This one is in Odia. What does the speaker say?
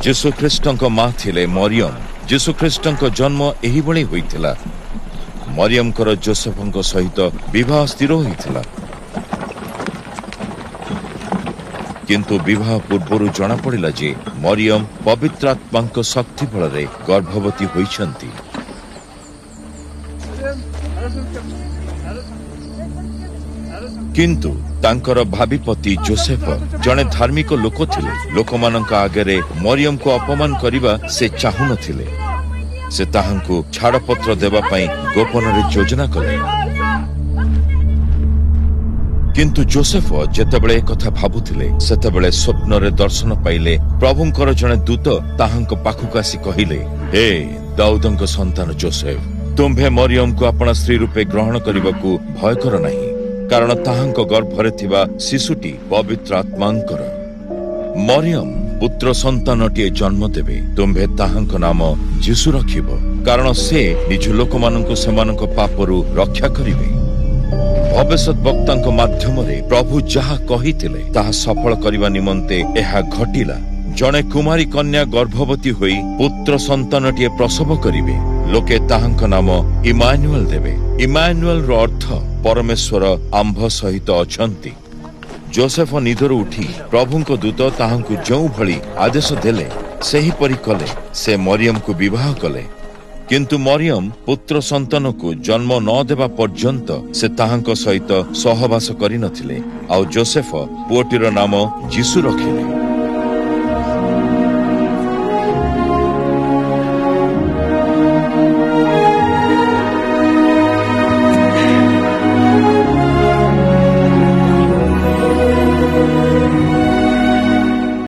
ଯୀଶୁଖ୍ରୀଷ୍ଟଙ୍କ ମା ଥିଲେ ମରିୟମ। ଯୀଶୁଖ୍ରୀଷ୍ଟଙ୍କ ଜନ୍ମ ଏହିଭଳି ହୋଇଥିଲା। ମରିୟମଙ୍କର ଯୋସେଫଙ୍କ ସହିତ ବିବାହ ସ୍ଥିର ହୋଇଥିଲା, କିନ୍ତୁ ବିବାହ ପୂର୍ବରୁ ଜଣାପଡ଼ିଲା ଯେ ମରିୟମ ପବିତ୍ର ଆତ୍ମାଙ୍କ ଶକ୍ତି ବଳରେ ଗର୍ଭବତୀ ହୋଇଛନ୍ତି। କିନ୍ତୁ ତାଙ୍କର ଭାବିପତି ଯୋସେଫ ଜଣେ ଧାର୍ମିକ ଲୋକ ଥିଲେ। ଲୋକମାନଙ୍କ ଆଗରେ ମରିୟମକୁ ଅପମାନ କରିବା ସେ ଚାହୁଁନଥିଲେ। ସେ ତାହାଙ୍କୁ ଛାଡ଼ପତ୍ର ଦେବା ପାଇଁ ଗୋପନରେ ଯୋଜନା କଲେ। କିନ୍ତୁ ଯୋସେଫ ଯେତେବେଳେ ଏକଥା ଭାବୁଥିଲେ, ସେତେବେଳେ ସ୍ୱପ୍ନରେ ଦର୍ଶନ ପାଇଲେ ପ୍ରଭୁଙ୍କର ଜଣେ ଦୂତ ତାହାଙ୍କ ପାଖକୁ ଆସି କହିଲେ, ହେ ଦାଉଦଙ୍କ ସନ୍ତାନ ଯୋସେଫ, ତୁମ୍ଭେ ମରିୟମକୁ ଆପଣା ସ୍ତ୍ରୀ ରୂପେ ଗ୍ରହଣ କରିବାକୁ ଭୟ କର ନାହିଁ, କାରଣ ତାହାଙ୍କ ଗର୍ଭରେ ଥିବା ଶିଶୁଟି ପବିତ୍ର ଆତ୍ମାଙ୍କର। ମରିୟମ ପୁତ୍ର ସନ୍ତାନଟିଏ ଜନ୍ମ ଦେବେ। ତୁମ୍ଭେ ତାହାଙ୍କ ନାମ ଯୀଶୁ ରଖିବ, କାରଣ ସେ ନିଜ ଲୋକମାନଙ୍କୁ ସେମାନଙ୍କ ପାପରୁ ରକ୍ଷା କରିବେ। ଭବିଷ୍ୟତ ବକ୍ତାଙ୍କ ମାଧ୍ୟମରେ ପ୍ରଭୁ ଯାହା କହିଥିଲେ ତାହା ସଫଳ କରିବା ନିମନ୍ତେ ଏହା ଘଟିଲା। ଜଣେ କୁମାରୀ କନ୍ୟା ଗର୍ଭବତୀ ହୋଇ ପୁତ୍ର ସନ୍ତାନଟିଏ ପ୍ରସବ କରିବେ। ଲୋକେ ତାହାଙ୍କ ନାମ ଇମାନୁଏଲ ଦେବେ। ଇମାନୁଏଲର ଅର୍ଥ ପରମେଶ୍ୱର ଆମ୍ଭ ସହିତ ଅଛନ୍ତି। ଯୋସେଫ ନିଦରୁ ଉଠି ପ୍ରଭୁଙ୍କ ଦୂତ ତାହାଙ୍କୁ ଯେଉଁଭଳି ଆଦେଶ ଦେଲେ ସେହିପରି କଲେ। ସେ ମରିୟମକୁ ବିବାହ କଲେ। କିନ୍ତୁ ମରିୟମ ପୁତ୍ର ସନ୍ତାନକୁ ଜନ୍ମ ନ ଦେବା ପର୍ଯ୍ୟନ୍ତ ସେ ତାହାଙ୍କ ସହିତ ସହବାସ କରିନଥିଲେ। ଆଉ ଯୋସେଫ ପୁଅଟିର ନାମ ଯୀଶୁ ରଖିଲେ।